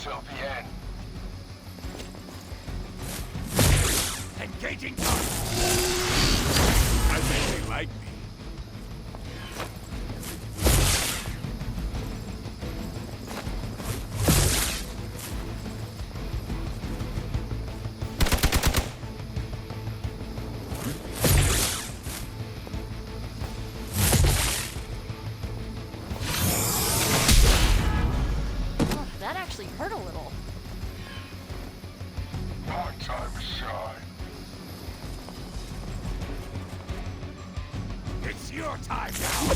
till the end. Engaging target. I think they like me. Oh, that actually hurt a little. My time to shine. It's your time now.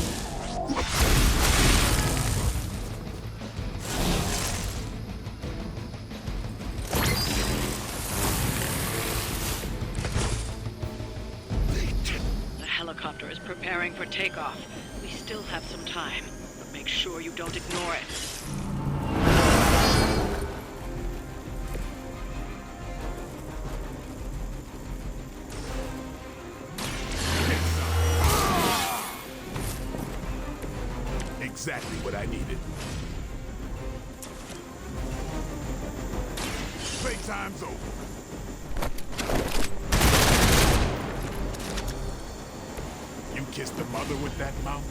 The helicopter is preparing for takeoff. We still have some time, but make sure you don't ignore it. Exactly what I needed. Playtime's over. You kissed the mother with that mouth?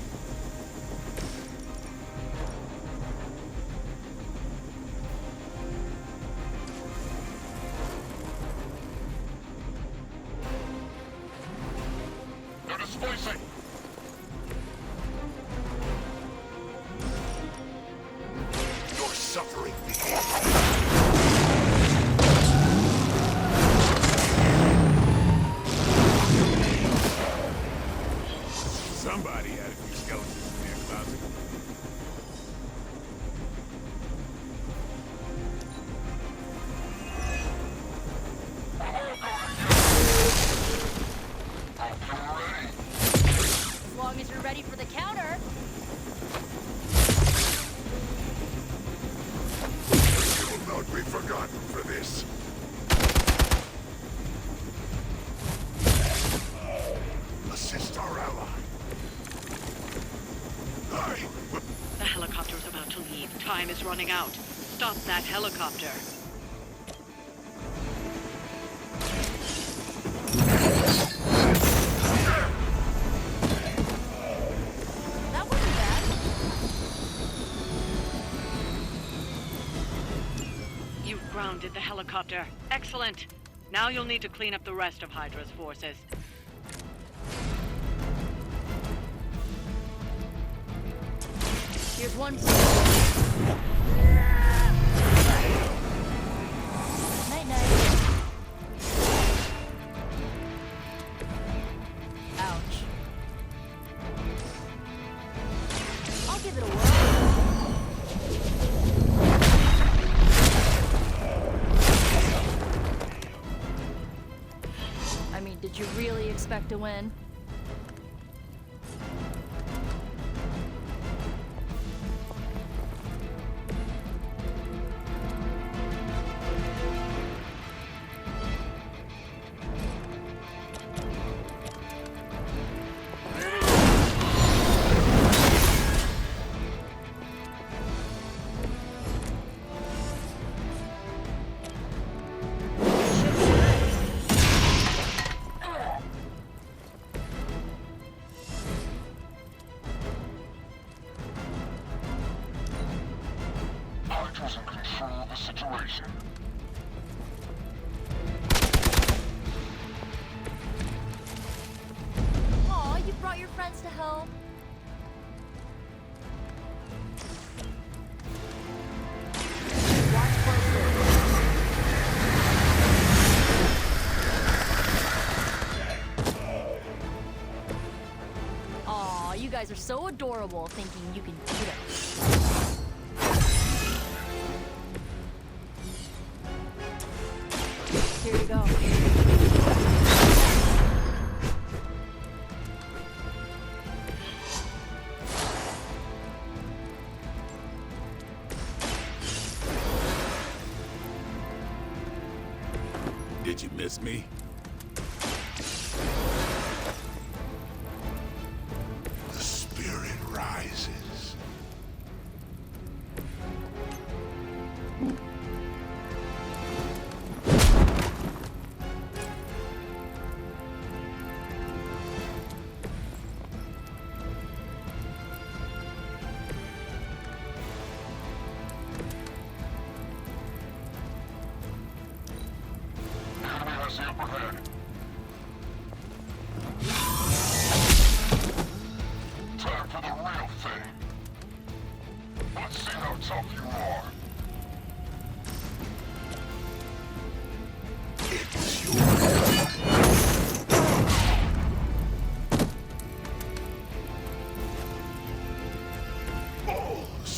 They're displacing. Your suffering Somebody had a few skeletons in their closet. Hope you're ready. As long as you're ready for the counter. You will not be forgotten for this. Assist our ally. The helicopter is about to leave. Time is running out. Stop that helicopter. That wasn't bad. You've grounded the helicopter. Excellent. Now you'll need to clean up the rest of Hydra's forces. Here's one. Night night. Ouch. I'll give it a whirl. I mean, did you really expect to win? Hydra's in control of the situation. Aw, you brought your friends to help. Watch closely. Aw, you guys are so adorable thinking you can beat us. Here you go. Did you miss me? The spirit rises.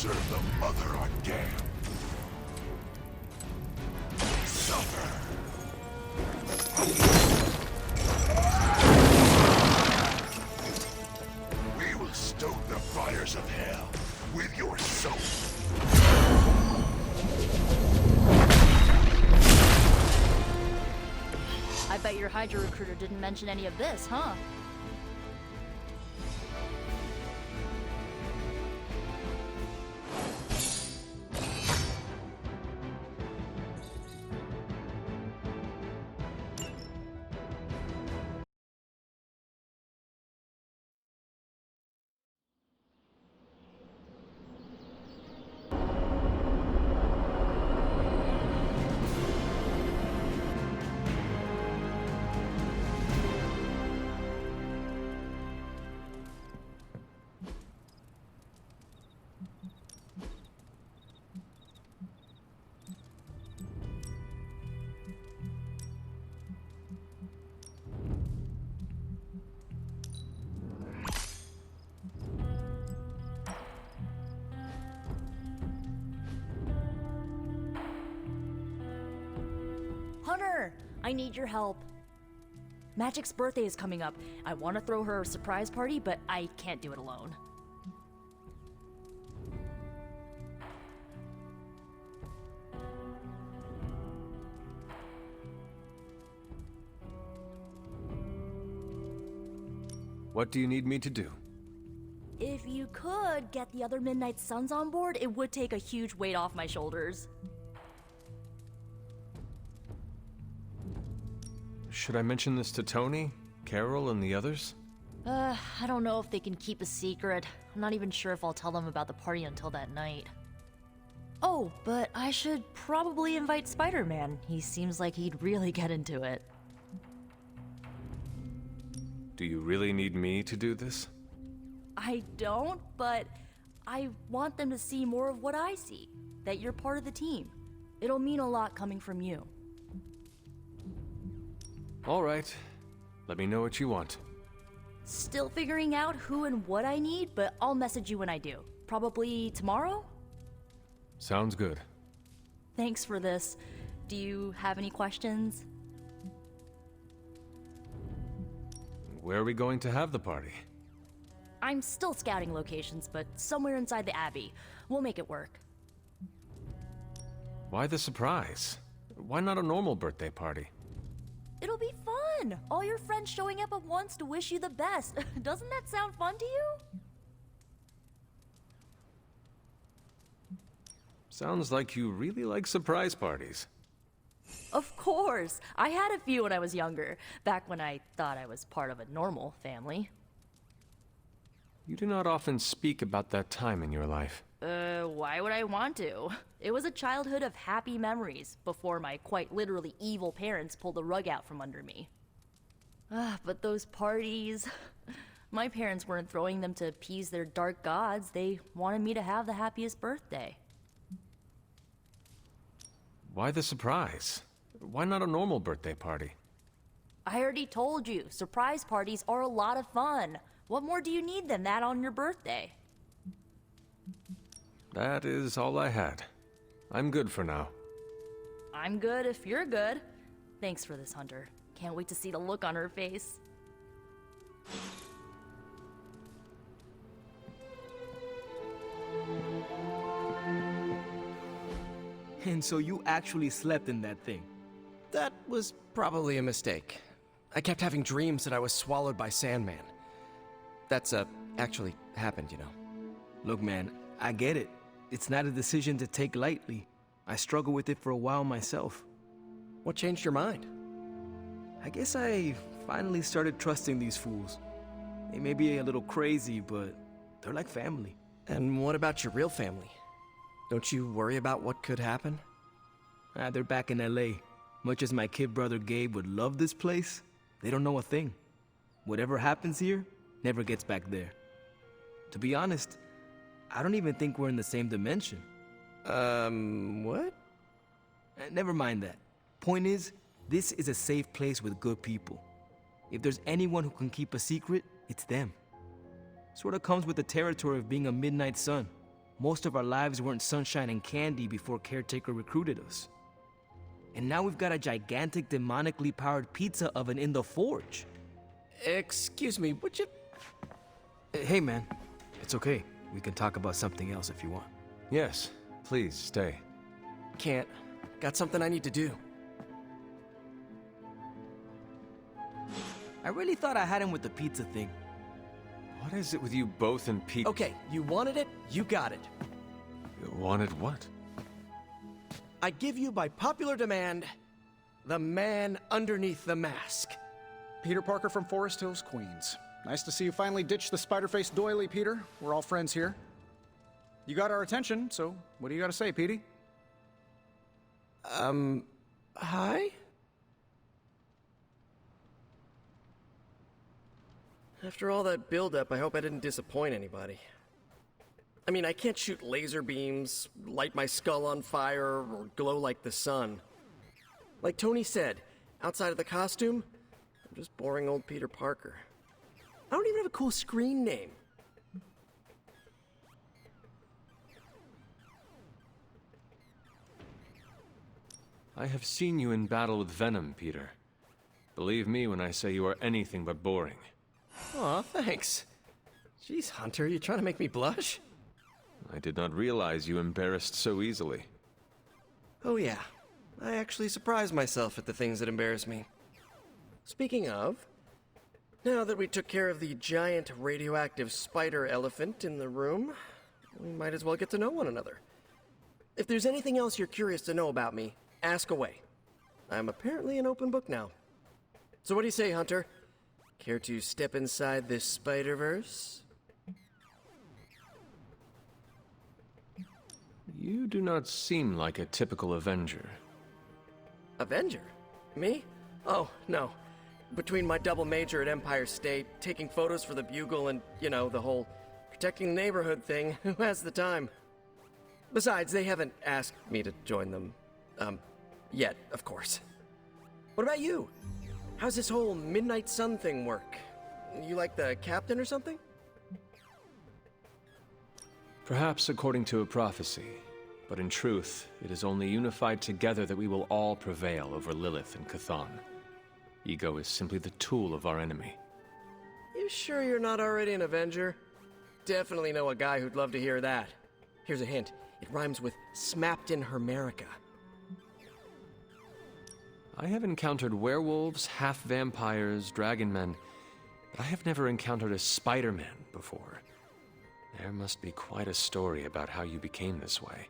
serve the mother on damn. Suffer! We will stoke the fires of hell with your soul. I bet your Hydra recruiter didn't mention any of this, huh? Hunter, I need your help. Magic's birthday is coming up. I want to throw her a surprise party, but I can't do it alone. What do you need me to do? If you could get the other Midnight Suns on board, it would take a huge weight off my shoulders. Should I mention this to Tony, Carol, and the others? I don't know if they can keep a secret. I'm not even sure if I'll tell them about the party until that night. Oh, but I should probably invite Spider-Man. He seems like he'd really get into it. Do you really need me to do this? I don't, but I want them to see more of what I see. That you're part of the team. It'll mean a lot coming from you. All right. Let me know what you want. Still figuring out who and what I need, but I'll message you when I do. Probably tomorrow? Sounds good. Thanks for this. Do you have any questions? Where are we going to have the party? I'm still scouting locations, but somewhere inside the Abbey. We'll make it work. Why the surprise? Why not a normal birthday party? It'll be fun! All your friends showing up at once to wish you the best. Doesn't that sound fun to you? Sounds like you really like surprise parties. Of course! I had a few when I was younger, back when I thought I was part of a normal family. You do not often speak about that time in your life. Why would I want to? It was a childhood of happy memories, before my quite literally evil parents pulled the rug out from under me. But those parties... My parents weren't throwing them to appease their dark gods, they wanted me to have the happiest birthday. Why the surprise? Why not a normal birthday party? I already told you, surprise parties are a lot of fun. What more do you need than that on your birthday? That is all I had. I'm good for now. I'm good if you're good. Thanks for this, Hunter. Can't wait to see the look on her face. And so you actually slept in that thing? That was probably a mistake. I kept having dreams that I was swallowed by Sandman. That's, actually happened, you know. Look, man, I get it. It's not a decision to take lightly. I struggled with it for a while myself. What changed your mind? I guess I finally started trusting these fools. They may be a little crazy, but they're like family. And what about your real family? Don't you worry about what could happen? They're back in LA. Much as my kid brother Gabe would love this place, they don't know a thing. Whatever happens here, never gets back there. To be honest, I don't even think we're in the same dimension. What? Never mind that. Point is, this is a safe place with good people. If there's anyone who can keep a secret, it's them. Sorta comes with the territory of being a Midnight Sun. Most of our lives weren't sunshine and candy before Caretaker recruited us. And now we've got a gigantic demonically powered pizza oven in the forge. Excuse me, would you... Hey man, it's okay. We can talk about something else if you want. Yes, please stay. Can't. Got something I need to do. I really thought I had him with the pizza thing. What is it with you both and Pete? Okay, you wanted it, you got it. You wanted what? I give you by popular demand, the man underneath the mask. Peter Parker from Forest Hills, Queens. Nice to see you finally ditch the spider-faced doily, Peter. We're all friends here. You got our attention, so what do you got to say, Petey? Hi? After all that build-up, I hope I didn't disappoint anybody. I mean, I can't shoot laser beams, light my skull on fire, or glow like the sun. Like Tony said, outside of the costume, I'm just boring old Peter Parker. I don't even have a cool screen name. I have seen you in battle with Venom, Peter. Believe me when I say you are anything but boring. Aw, thanks. Jeez, Hunter, you trying to make me blush? I did not realize you embarrassed so easily. Oh yeah, I actually surprise myself at the things that embarrass me. Speaking of, now that we took care of the giant radioactive spider elephant in the room, we might as well get to know one another. If there's anything else you're curious to know about me, ask away. I'm apparently an open book now. So what do you say, Hunter? Care to step inside this Spider-Verse? You do not seem like a typical Avenger. Avenger? Me? Oh, no. Between my double major at Empire State, taking photos for the Bugle, and, you know, the whole protecting the neighborhood thing, who has the time? Besides, they haven't asked me to join them. Yet, of course. What about you? How's this whole Midnight Sun thing work? You like the captain or something? Perhaps according to a prophecy, but in truth, it is only unified together that we will all prevail over Lilith and Chthon. Ego is simply the tool of our enemy. You sure you're not already an Avenger? Definitely know a guy who'd love to hear that. Here's a hint. It rhymes with smapped in Hermerica. I have encountered werewolves, half-vampires, dragon men, but I have never encountered a Spider-Man before. There must be quite a story about how you became this way.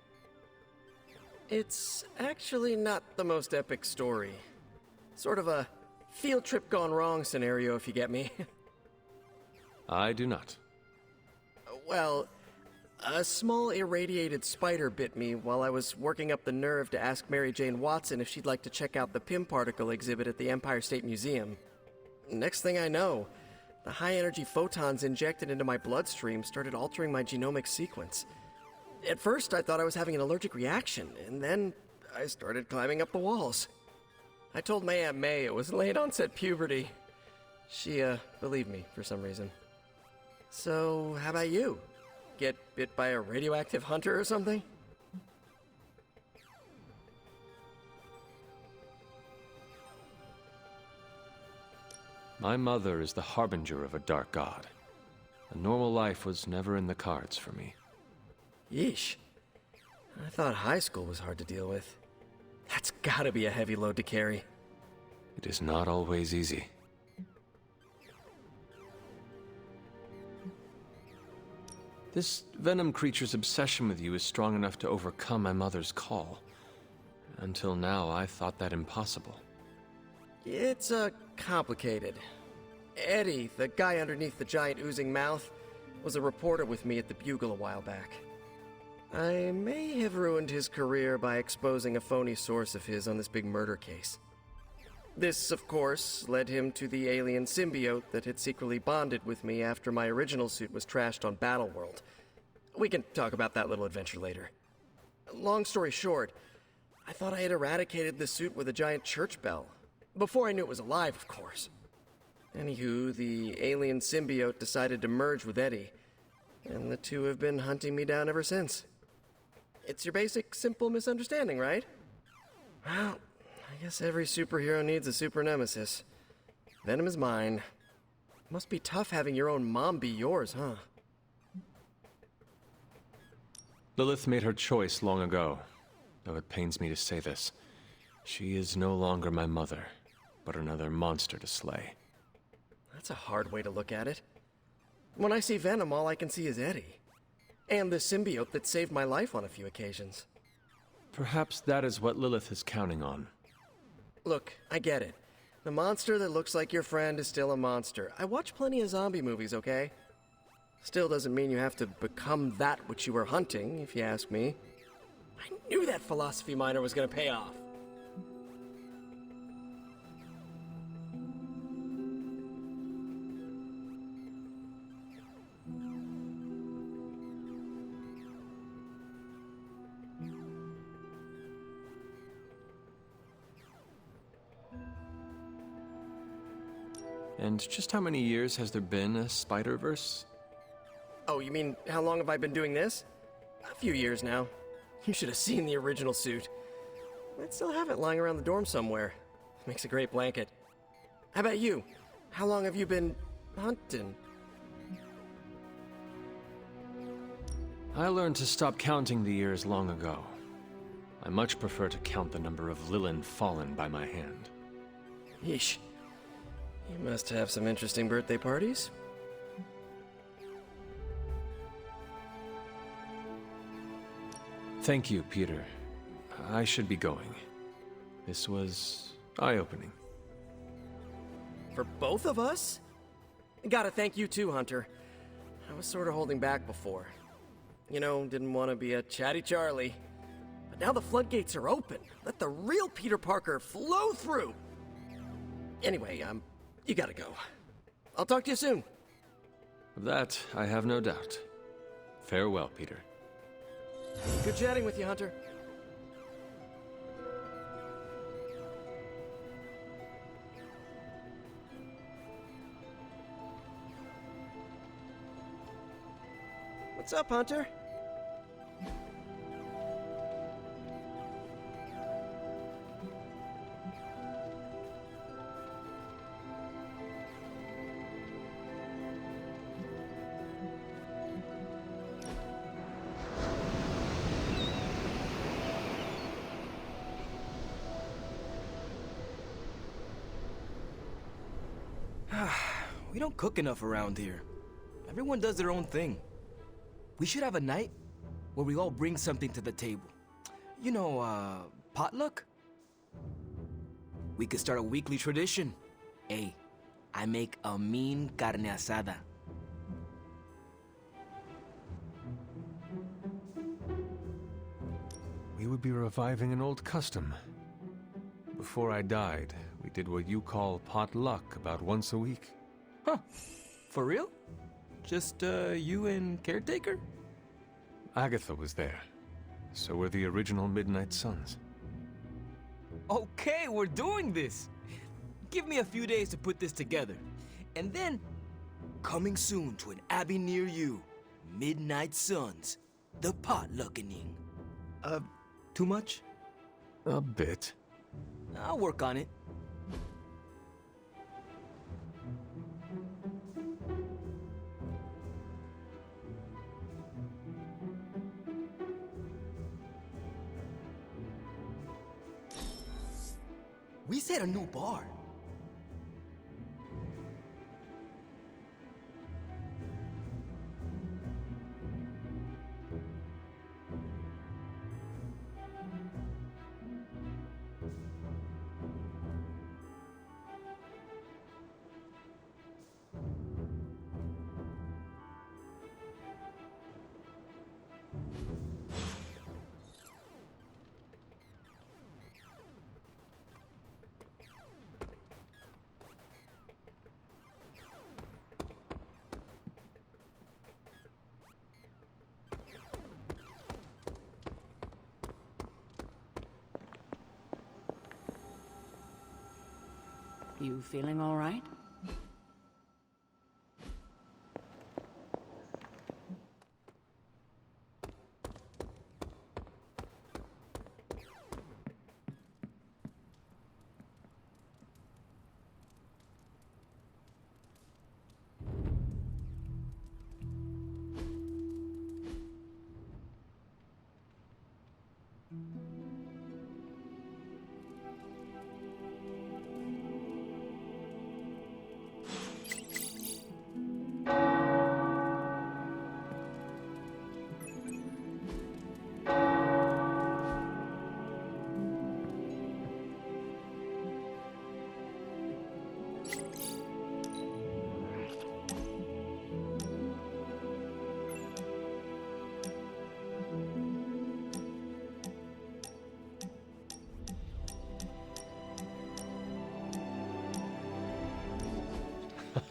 It's actually not the most epic story. Sort of a field trip gone wrong scenario, if you get me. I do not. Well, a small irradiated spider bit me while I was working up the nerve to ask Mary Jane Watson if she'd like to check out the Pym particle exhibit at the Empire State Museum. Next thing I know, the high-energy photons injected into my bloodstream started altering my genomic sequence. At first, I thought I was having an allergic reaction, and then I started climbing up the walls. I told my Aunt May it was late-onset puberty. She, believed me for some reason. So, how about you? Get bit by a radioactive hunter or something? My mother is the harbinger of a dark god. A normal life was never in the cards for me. Yeesh. I thought high school was hard to deal with. That's gotta be a heavy load to carry. It is not always easy. This Venom creature's obsession with you is strong enough to overcome my mother's call. Until now, I thought that impossible. It's, complicated. Eddie, the guy underneath the giant oozing mouth, was a reporter with me at the Bugle a while back. I may have ruined his career by exposing a phony source of his on this big murder case. This, of course, led him to the alien symbiote that had secretly bonded with me after my original suit was trashed on Battleworld. We can talk about that little adventure later. Long story short, I thought I had eradicated the suit with a giant church bell. Before I knew it was alive, of course. Anywho, the alien symbiote decided to merge with Eddie. and the two have been hunting me down ever since. It's your basic, simple misunderstanding, right? Well, I guess every superhero needs a super nemesis. Venom is mine. Must be tough having your own mom be yours, huh? Lilith made her choice long ago, though it pains me to say this. She is no longer my mother, but another monster to slay. That's a hard way to look at it. When I see Venom, all I can see is Eddie. And the symbiote that saved my life on a few occasions. Perhaps that is what Lilith is counting on. Look, I get it. The monster that looks like your friend is still a monster. I watch plenty of zombie movies, okay? Still doesn't mean you have to become that which you were hunting, if you ask me. I knew that philosophy minor was gonna pay off. And just how many years has there been a Spider-Verse? Oh, you mean how long have I been doing this? A few years now. You should have seen the original suit. I still have it lying around the dorm somewhere. Makes a great blanket. How about you? How long have you been hunting? I learned to stop counting the years long ago. I much prefer to count the number of Lilin fallen by my hand. Yeesh. You must have some interesting birthday parties. Thank you, Peter. I should be going. This was eye-opening. For both of us? Gotta thank you too, Hunter. I was sort of holding back before. You know, didn't want to be a chatty Charlie. But now the floodgates are open. Let the real Peter Parker flow through. Anyway, you gotta go. I'll talk to you soon. Of that, I have no doubt. Farewell, Peter. Good chatting with you, Hunter. What's up, Hunter? We don't cook enough around here. Everyone does their own thing. We should have a night where we all bring something to the table. You know, potluck? We could start a weekly tradition. Hey, I make a mean carne asada. We would be reviving an old custom. Before I died, we did what you call potluck about once a week. Huh. For real? Just, you and Caretaker? Agatha was there. So were the original Midnight Suns. Okay, we're doing this! Give me a few days to put this together. And then, coming soon to an abbey near you, Midnight Suns, the potluckening. Too much? A bit. I'll work on it. We set a new bar. You feeling all right?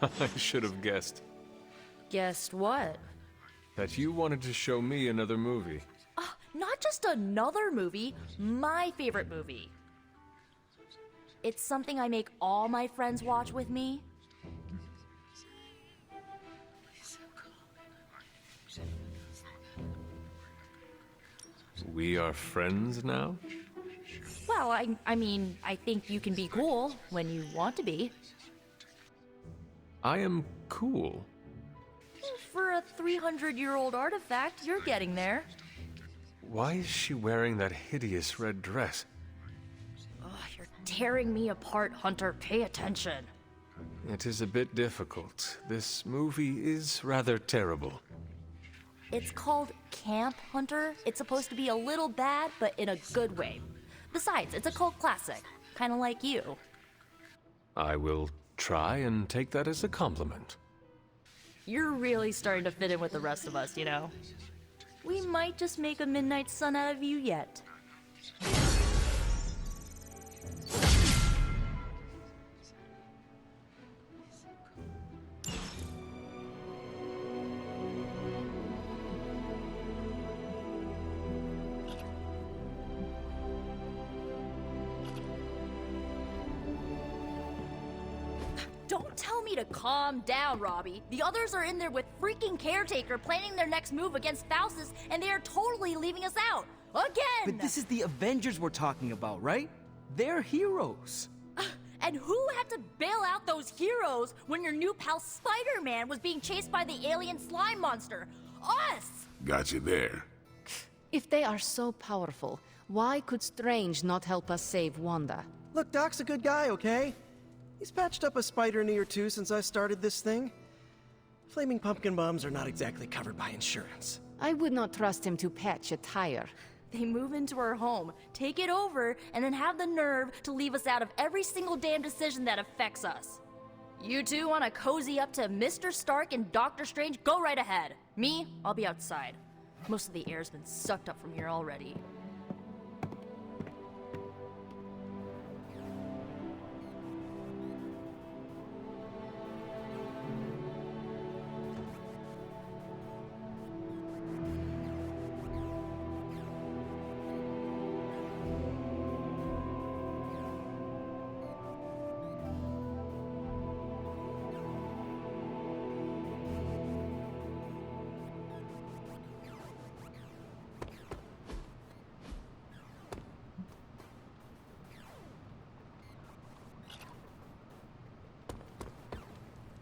I should have guessed Guessed what? that you wanted to show me another movie. Not just another movie, my favorite movie. It's something I make all my friends watch with me. We are friends now? Well, I mean, I think you can be cool when you want to be. I am cool. For a 300-year-old artifact, you're getting there. Why is she wearing that hideous red dress? You're tearing me apart, Hunter. Pay attention. It is a bit difficult. This movie is rather terrible. It's called Camp Hunter. It's supposed to be a little bad, but in a good way. Besides, it's a cult classic, kind of like you. I will try and take that as a compliment. You're really starting to fit in with the rest of us, you know? We might just make a Midnight Sun out of you yet. Don't tell me to calm down, Robbie. The others are in there with freaking Caretaker planning their next move against Faustus, and they are totally leaving us out. Again! But this is the Avengers we're talking about, right? They're heroes. And who had to bail out those heroes when your new pal Spider-Man was being chased by the alien slime monster? Us! Got you there. If they are so powerful, why could Strange not help us save Wanda? Look, Doc's a good guy, okay? He's patched up a spider knee or two since I started this thing. Flaming pumpkin bombs are not exactly covered by insurance. I would not trust him to patch a tire. They move into our home, take it over, and then have the nerve to leave us out of every single damn decision that affects us. You two want to cozy up to Mr. Stark and Doctor Strange? Go right ahead. Me, I'll be outside. Most of the air's been sucked up from here already.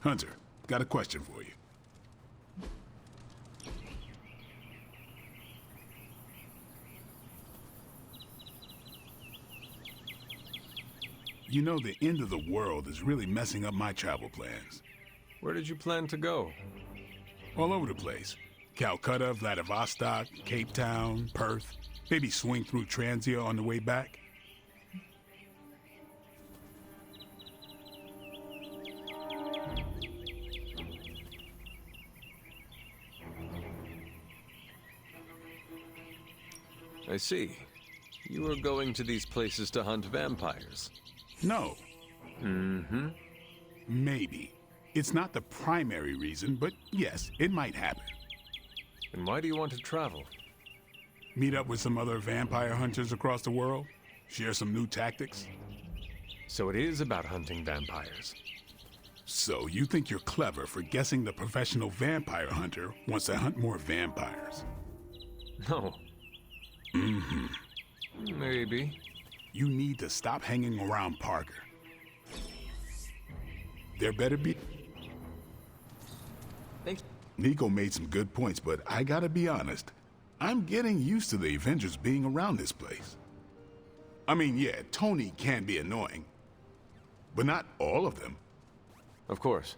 Hunter, got a question for you. You know, the end of the world is really messing up my travel plans. Where did you plan to go? All over the place. Calcutta, Vladivostok, Cape Town, Perth. Maybe swing through Transia on the way back. I see. You were going to these places to hunt vampires. No. Maybe. It's not the primary reason, but yes, it might happen. And why do you want to travel? Meet up with some other vampire hunters across the world. Share some new tactics. So it is about hunting vampires. So you think you're clever for guessing the professional vampire hunter wants to hunt more vampires? No. Maybe. You need to stop hanging around Parker. There better be... Thanks. Nico made some good points, but I gotta be honest. I'm getting used to the Avengers being around this place. I mean, yeah, Tony can be annoying. But not all of them. Of course.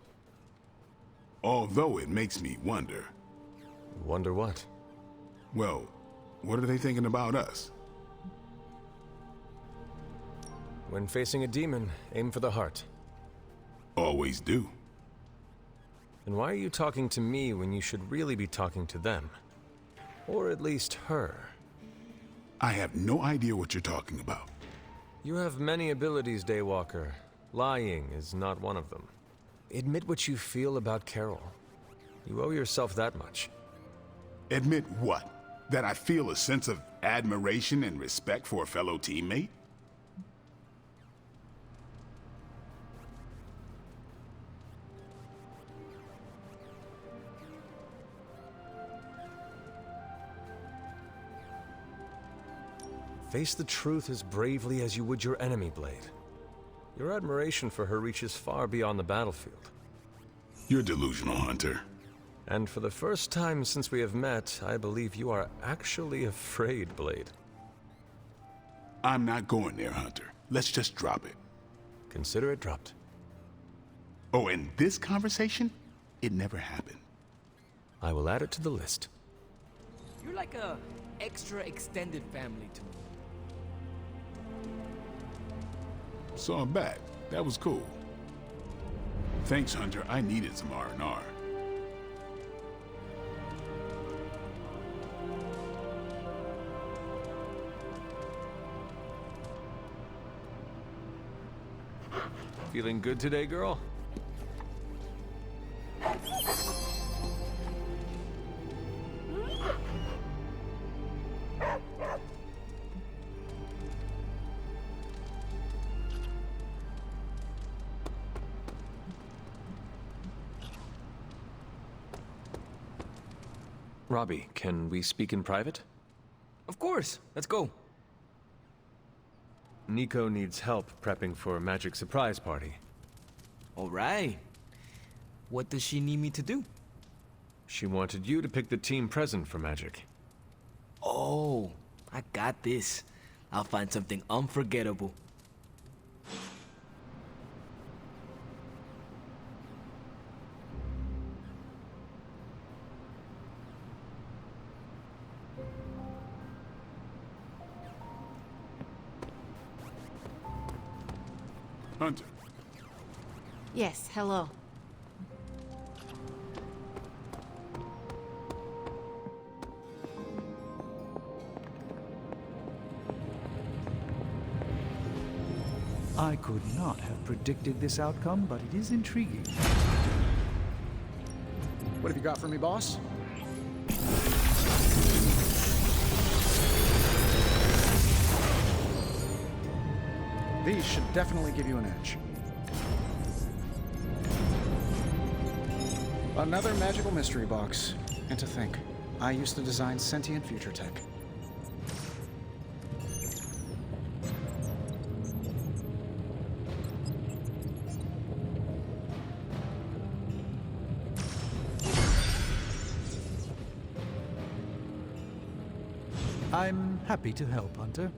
Although it makes me wonder. Wonder what? Well, what are they thinking about us? When facing a demon, aim for the heart. Always do. And why are you talking to me when you should really be talking to them? Or at least her. I have no idea what you're talking about. You have many abilities, Daywalker. Lying is not one of them. admit what you feel about Carol. You owe yourself that much. Admit what? That I feel a sense of admiration and respect for a fellow teammate? Face the truth as bravely as you would your enemy, Blade. Your admiration for her reaches far beyond the battlefield. You're delusional, Hunter. And for the first time since we have met, I believe you are actually afraid, Blade. I'm not going there, Hunter. Let's just drop it. Consider it dropped. Oh, and this conversation? It never happened. I will add it to the list. You're like a extra extended family to me. So I'm back. That was cool. Thanks, Hunter. I needed some R&R. Feeling good today, girl? Robbie, can we speak in private? Of course. Let's go. Nico needs help prepping for a magic surprise party. All right. What does she need me to do? She wanted you to pick the team present for magic. Oh, I got this. I'll find something unforgettable. Hunter. Yes, hello. I could not have predicted this outcome, but it is intriguing. What have you got for me, boss? These should definitely give you an edge. Another magical mystery box. And to think, I used to design sentient future tech. I'm happy to help, Hunter.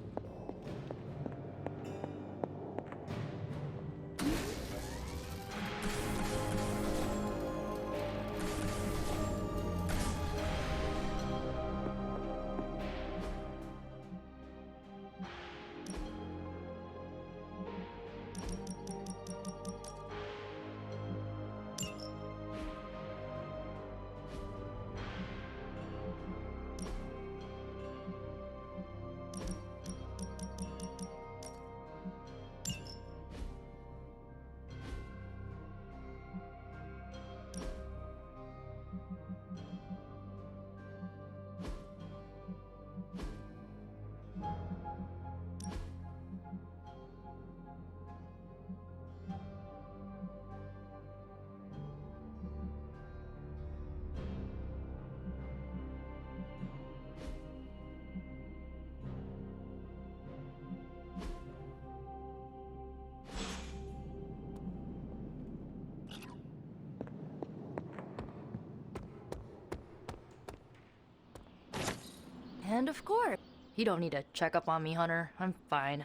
And of course, you don't need to check up on me, Hunter. I'm fine.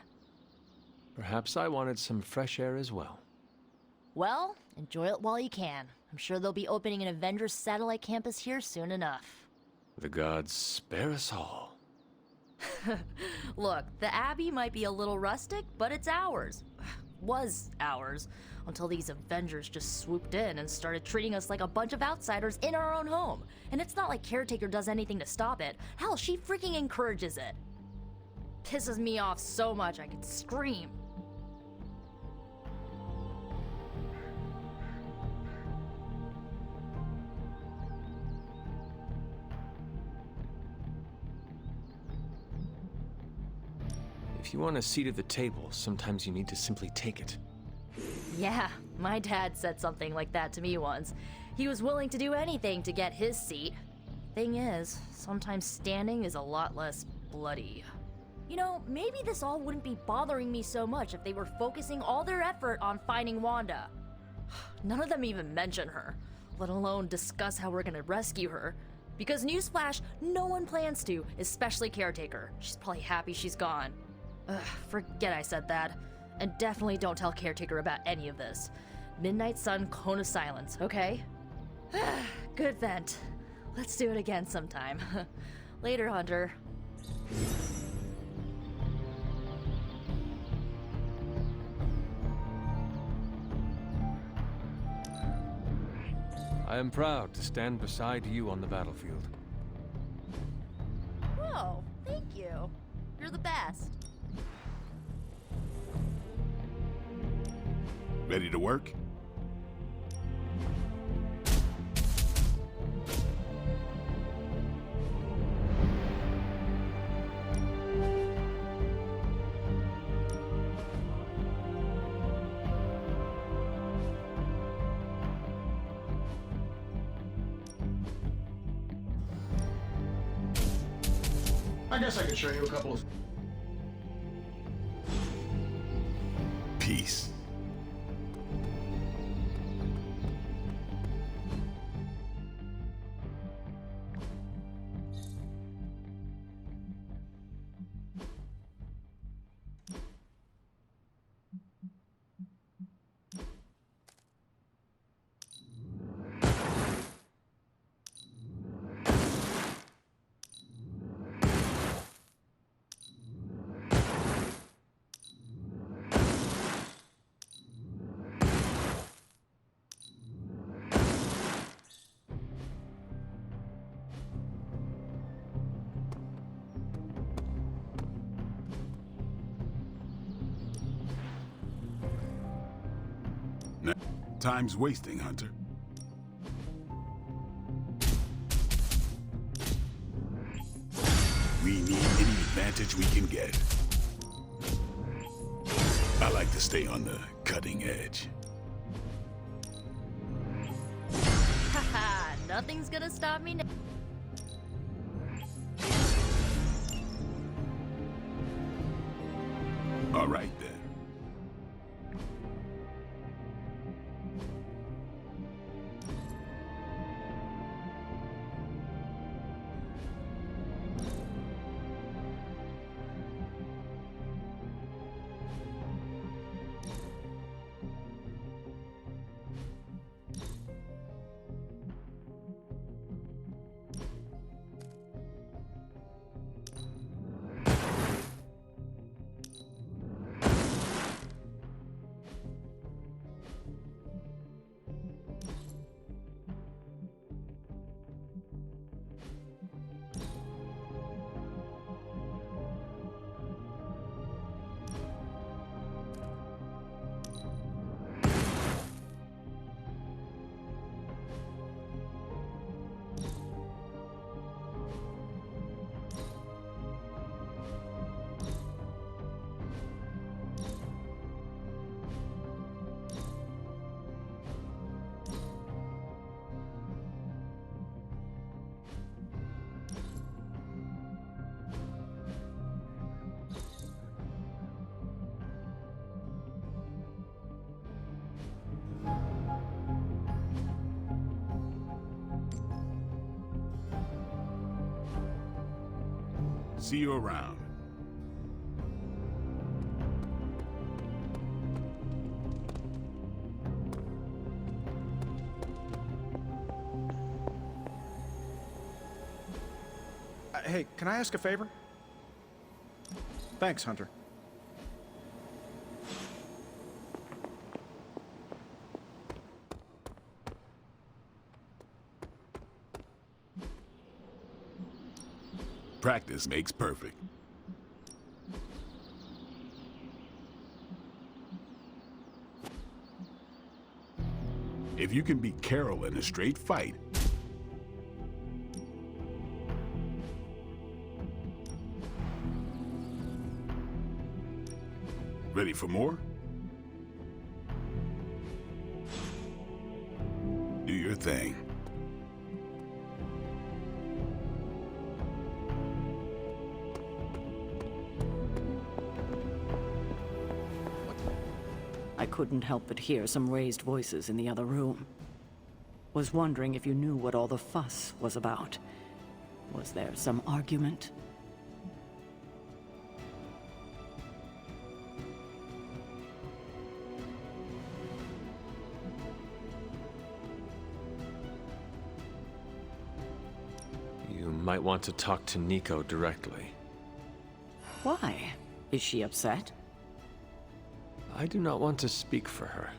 Perhaps I wanted some fresh air as well. Well, enjoy it while you can. I'm sure they'll be opening an Avengers satellite campus here soon enough. The gods spare us all. Look, the Abbey might be a little rustic, but it's ours. Was ours. Until these Avengers just swooped in and started treating us like a bunch of outsiders in our own home. And it's not like Caretaker does anything to stop it. Hell, she freaking encourages it. Pisses me off so much I could scream. If you want a seat at the table, sometimes you need to simply take it. Yeah, my dad said something like that to me once. He was willing to do anything to get his seat. Thing is, sometimes standing is a lot less bloody. You know, maybe this all wouldn't be bothering me so much if they were focusing all their effort on finding Wanda. None of them even mention her, let alone discuss how we're gonna rescue her. Because newsflash, no one plans to, especially Caretaker. She's probably happy she's gone. Ugh, forget I said that. And definitely don't tell Caretaker about any of this. Midnight Sun, Cone of Silence, okay? Good vent. Let's do it again sometime. Later, Hunter. I am proud to stand beside you on the battlefield. Whoa, thank you. You're the best. Ready to work? I guess I could show you a couple of... Peace. Time's wasting, Hunter. We need any advantage we can get. I like to stay on the cutting edge. Haha, nothing's gonna stop me now. All right, then. See you around. Hey, can I ask a favor? Thanks, Hunter. Practice makes perfect. If you can beat Carol in a straight fight, Ready for more? Do your thing. I couldn't help but hear some raised voices in the other room. Was wondering if you knew what all the fuss was about. Was there some argument? You might want to talk to Nico directly. Why? Is she upset? I do not want to speak for her.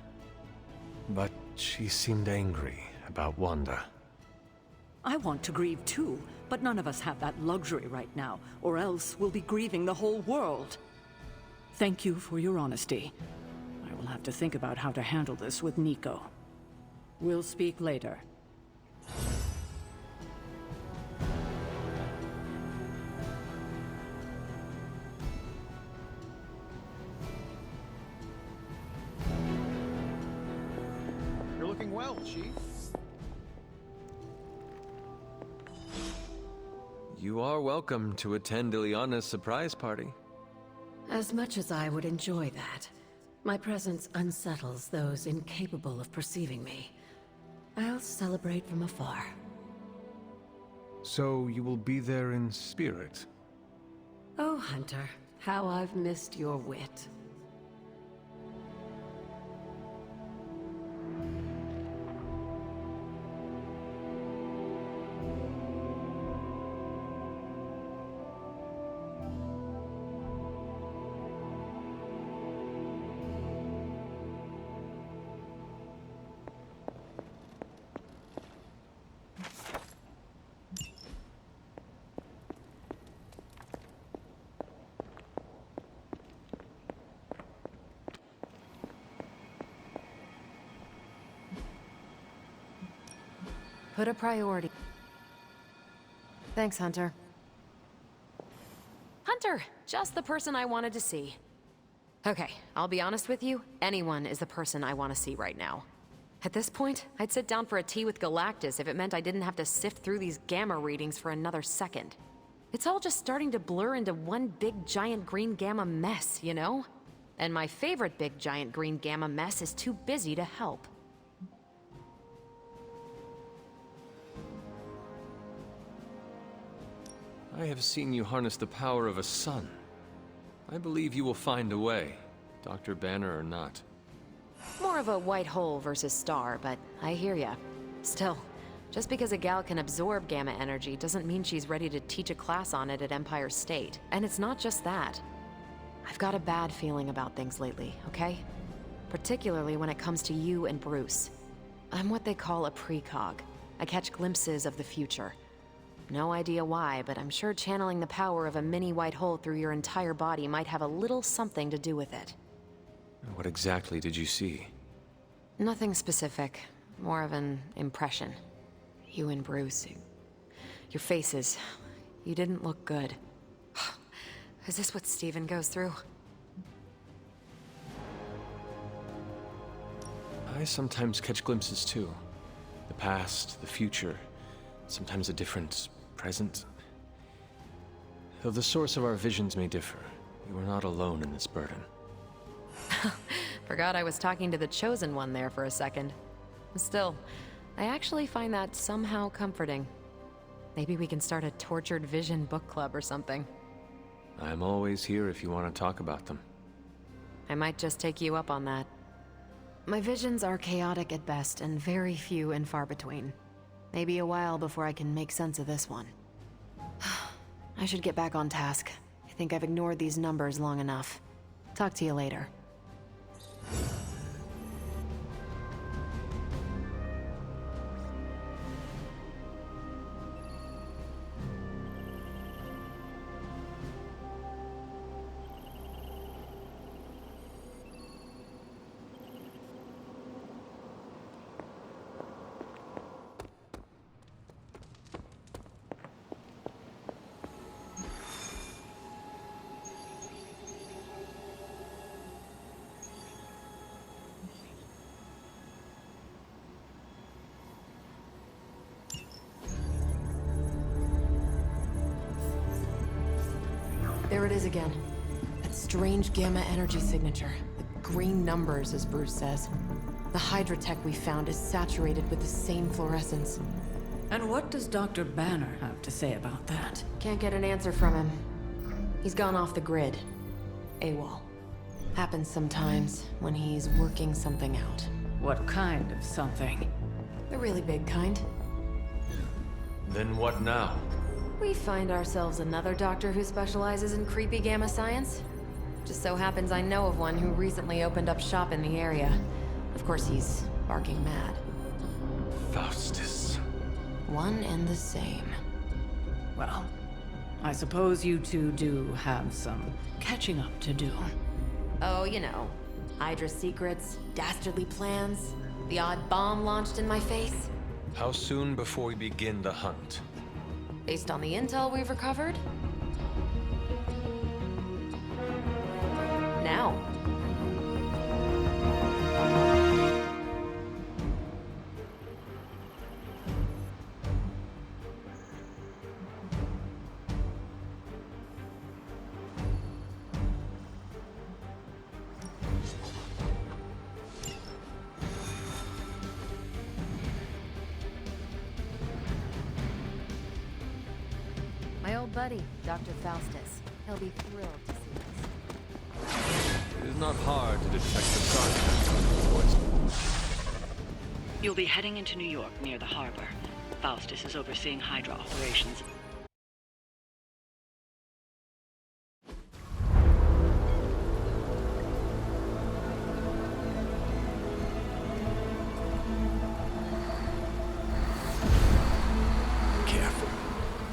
But she seemed angry about Wanda. I want to grieve too, but none of us have that luxury right now, or else we'll be grieving the whole world. Thank you for your honesty. I will have to think about how to handle this with Nico. We'll speak later. You're looking well, Chief. You are welcome to attend Ileana's surprise party. As much as I would enjoy that, my presence unsettles those incapable of perceiving me. I'll celebrate from afar. So you will be there in spirit? Oh, Hunter, how I've missed your wit. Put a priority. Thanks, Hunter. Hunter! Just the person I wanted to see. Okay, I'll be honest with you. Anyone is the person I want to see right now. At this point, I'd sit down for a tea with Galactus if it meant I didn't have to sift through these gamma readings for another second. It's all just starting to blur into one big giant green gamma mess, you know? And my favorite big giant green gamma mess is too busy to help. I have seen you harness the power of a sun. I believe you will find a way, Dr. Banner or not. More of a white hole versus star, but I hear ya. Still, just because a gal can absorb gamma energy doesn't mean she's ready to teach a class on it at Empire State. And it's not just that. I've got a bad feeling about things lately, okay? Particularly when it comes to you and Bruce. I'm what they call a precog. I catch glimpses of the future. No idea why, but I'm sure channeling the power of a mini white hole through your entire body might have a little something to do with it. What exactly did you see? Nothing specific. More of an impression. You and Bruce. Your faces. You didn't look good. Is this what Steven goes through? I sometimes catch glimpses too. The past, the future, sometimes a different present. Though the source of our visions may differ, you are not alone in this burden. Forgot I was talking to the Chosen One there for a second. Still, I actually find that somehow comforting. Maybe we can start a Tortured Vision book club or something. I'm always here if you want to talk about them. I might just take you up on that. My visions are chaotic at best and very few and far between. Maybe a while before I can make sense of this one. I should get back on task. I think I've ignored these numbers long enough. Talk to you later. There it is again. That strange gamma energy signature. The green numbers, as Bruce says. The Hydra tech we found is saturated with the same fluorescence. And what does Dr. Banner have to say about that? Can't get an answer from him. He's gone off the grid. AWOL. Happens sometimes when he's working something out. What kind of something? The really big kind. Then what now? We find ourselves another doctor who specializes in creepy gamma science. Just so happens I know of one who recently opened up shop in the area. Of course, he's barking mad. Faustus. One and the same. Well, I suppose you two do have some catching up to do. Oh, you know. Hydra secrets, dastardly plans, the odd bomb launched in my face. How soon before we begin the hunt? Based on the intel we've recovered? Now. My old buddy, Dr. Faustus. He'll be thrilled to see us. It is not hard to detect the sarcasm in his voice. You'll be heading into New York near the harbor. Faustus is overseeing Hydra operations.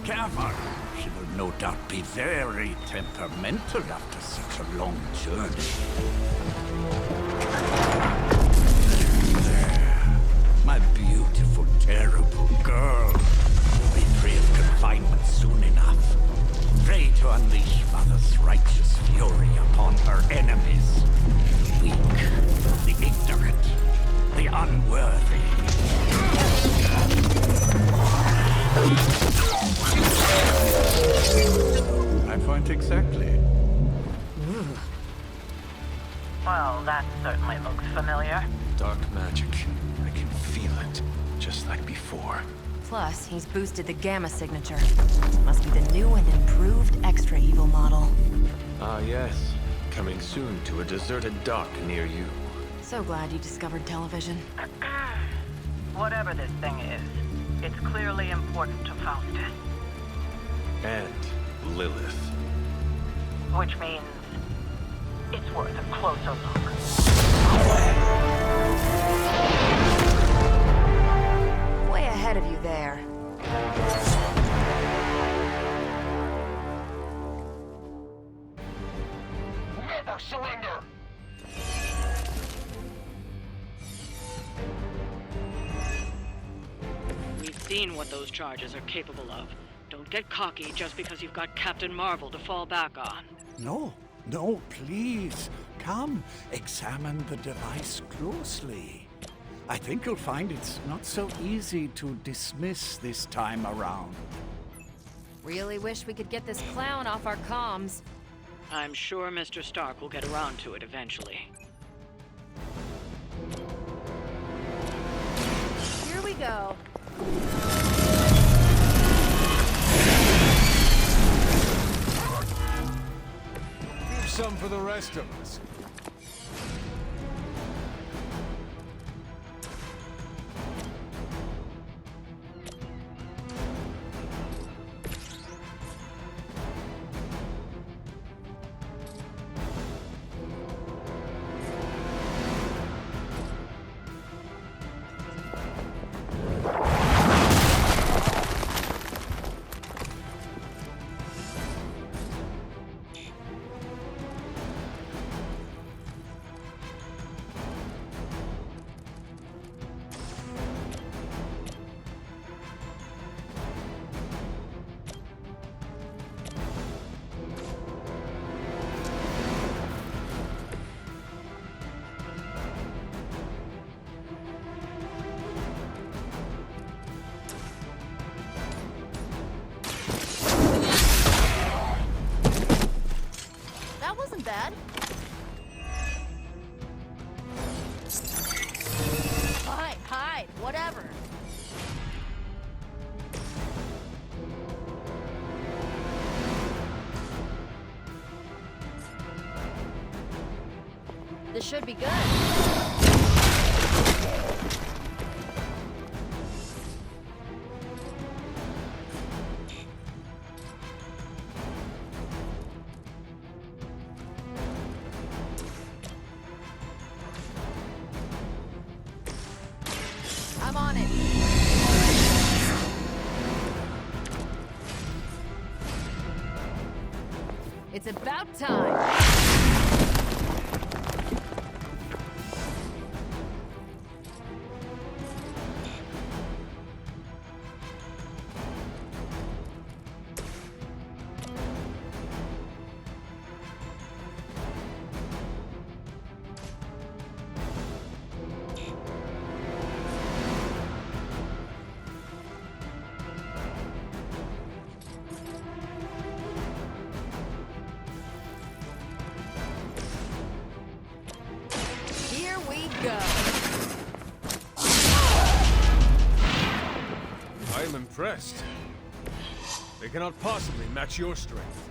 Careful. She will no doubt be very temperamental after such a long journey. There. My beautiful, terrible girl will be free of confinement soon enough. Pray to unleash Mother's righteous fury upon her enemies. The weak, the ignorant, the unworthy. My point exactly. Well, that certainly looks familiar. Dark magic. I can feel it. Just like before. Plus, he's boosted the gamma signature. Must be the new and improved extra evil model. Ah, yes. Coming soon to a deserted dock near you. So glad you discovered television. Whatever this thing is, it's clearly important to Faustus. And Lilith. Which means it's worth a closer look. Way ahead of you there. Never surrender! We've seen what those charges are capable of. Don't get cocky just because you've got Captain Marvel to fall back on. No, no, please. Come, examine the device closely. I think you'll find it's not so easy to dismiss this time around. Really wish we could get this clown off our comms. I'm sure Mr. Stark will get around to it eventually. Here we go. Leave some for the rest of us. should be good. I'm on it. It's about time. Here we go. I am impressed. They cannot possibly match your strength.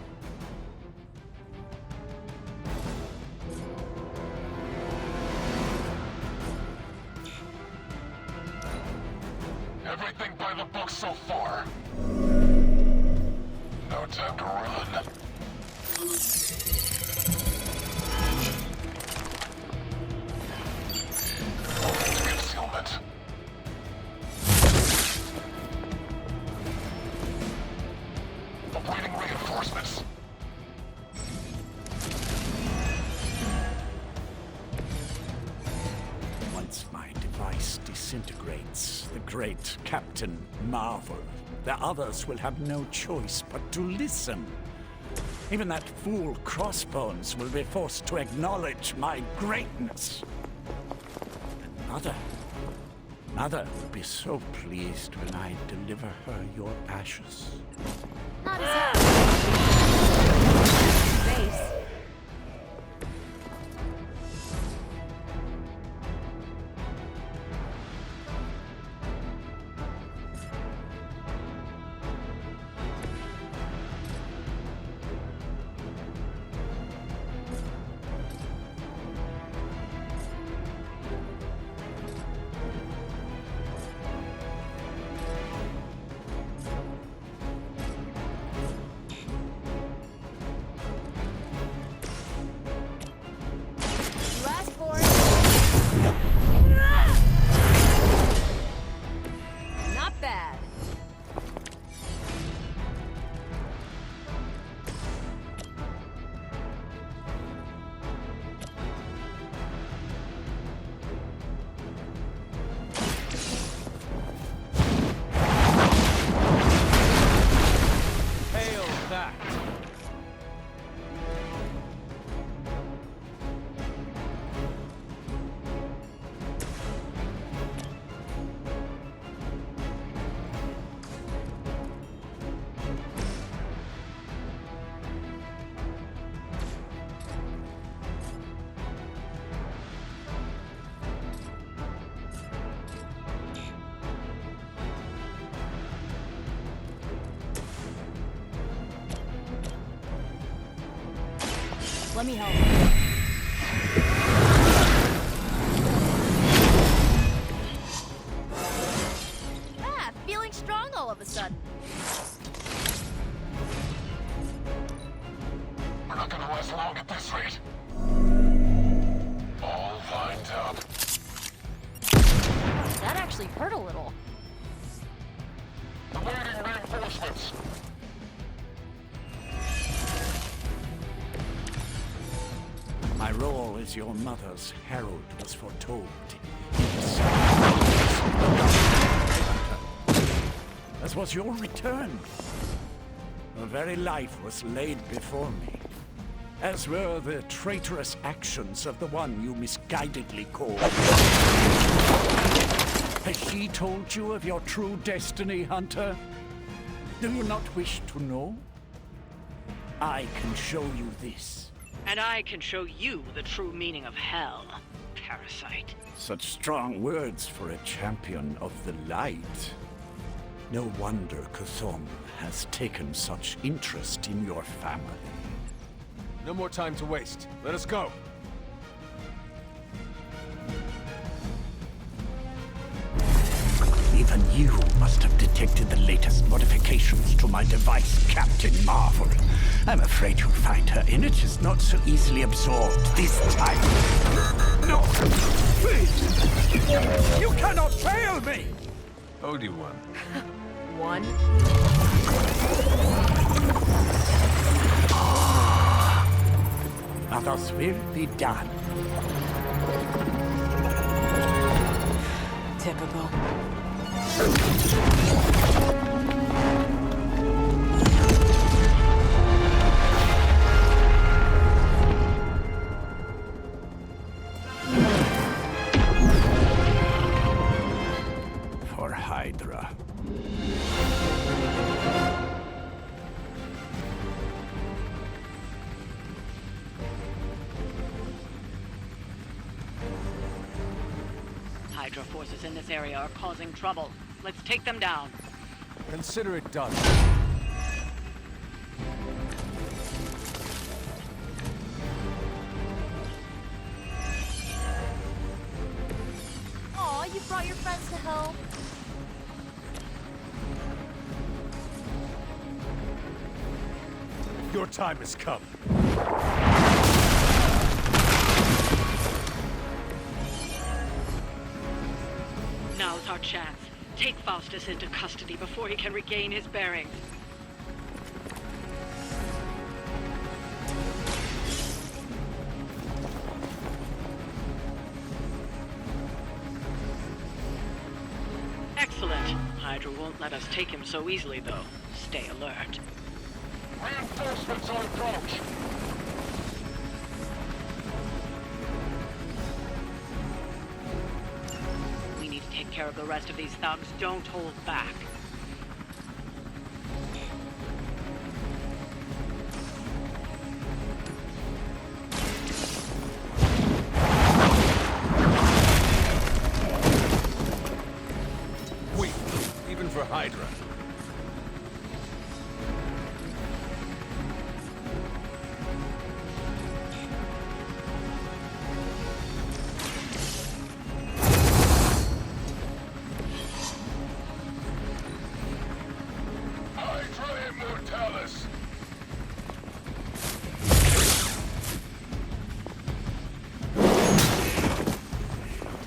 Everything by the book so far. No time to run. Concealment. Awaiting reinforcements. Once my device disintegrates, the great Captain Marvel, the others will have no choice but to listen. Even that fool Crossbones will be forced to acknowledge my greatness. And Mother will be so pleased when I deliver her your ashes. Not as happy. Face. You asked for it. Not bad. Hail that! Let me help. Ah, feeling strong all of a sudden. We're not gonna last long at this rate. All lined up. That actually hurt a little. Awaiting reinforcements. My role as your mother's herald was foretold. As was your return. The very life was laid before me, as were the traitorous actions of the one you misguidedly called. Has she told you of your true destiny, Hunter? Do you not wish to know? I can show you this. And I can show you the true meaning of hell, parasite. Such strong words for a champion of the light. No wonder Cthulhu has taken such interest in your family. No more time to waste. Let us go. Even you must have detected the latest modifications to my device, Captain Marvel. I'm afraid you'll find her energy not so easily absorbed this time. No! Please! You cannot fail me! Obi-Wan. One. Others will be done. Typical. For Hydra. Hydra forces in this area are causing trouble. Let's take them down. Consider it done. Aw, you brought your friends to help. Your time has come. Now's our chance. Take Faustus into custody before he can regain his bearings. Excellent. Hydra won't let us take him so easily, though. Stay alert. Reinforcements on approach! We need to take care of the rest of these thugs. Don't hold back. Weak, even for Hydra. Hydra Immortalis!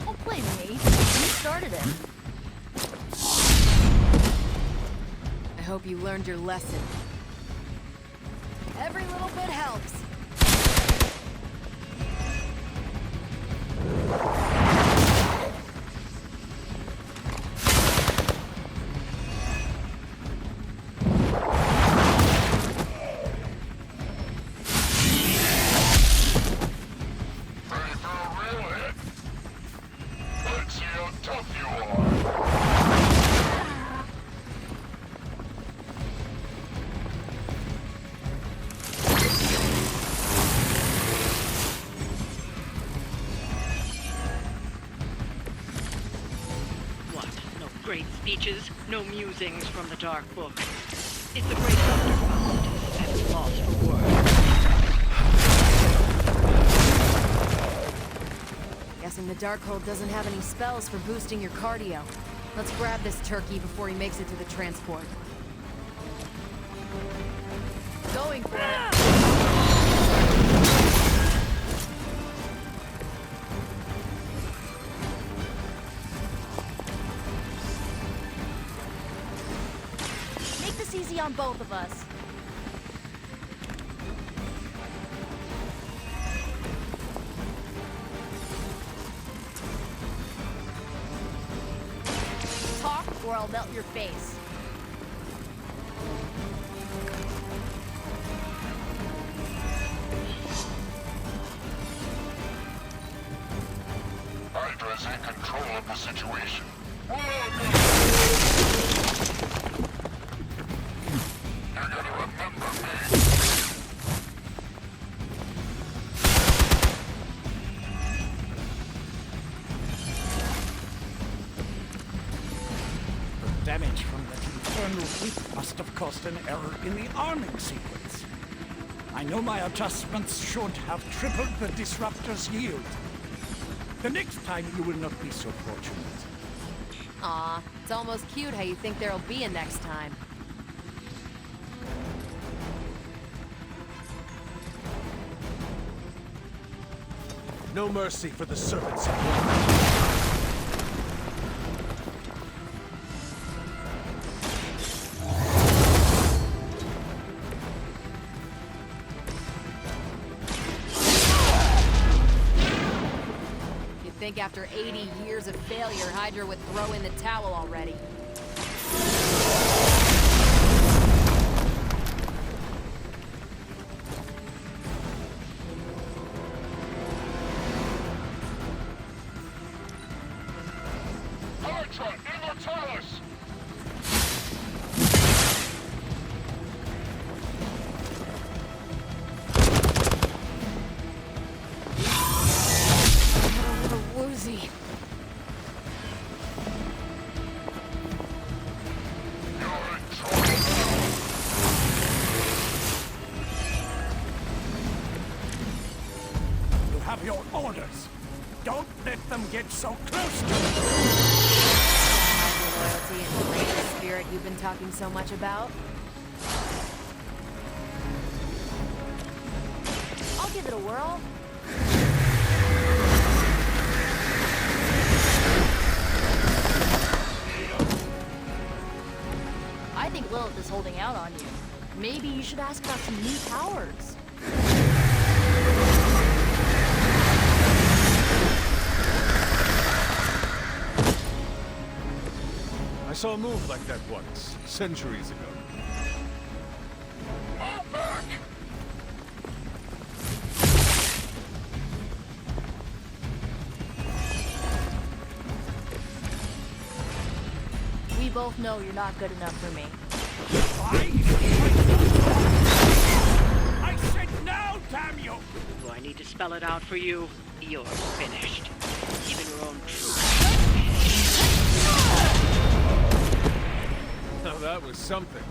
Don't blame me. You started it. I hope you learned your lesson. Every little bit helps. Ready for a real hit? Let's see how tough you are! What? No great speeches? No musings from the Dark Book? It's the great Dr. Faustus at loss for words. Guessing the Darkhold doesn't have any spells for boosting your cardio. Let's grab this turkey before he makes it to the transport. Going for it. Make this easy on both of us. Talk or I'll melt your face. Hydra's in control of the situation. You're gonna remember me. The damage from that infernal whip must have caused an error in the arming sequence. I know my adjustments should have tripled the disruptor's yield. The next time you will not be so fortunate. Aw, it's almost cute how you think there'll be a next time. No mercy for the servants of war. You'd think after 80 years of failure, Hydra would throw in the towel already. Woozy. You have your orders. Don't let them get so close to you. The loyalty and great spirit you've been talking so much about. I'll give it a whirl. I think Lilith is holding out on you. Maybe you should ask about some new powers. I saw a move like that once, centuries ago. We both know you're not good enough for me. I said no, damn you! Do I need to spell it out for you? You're finished. Even your own troops. Now that was something.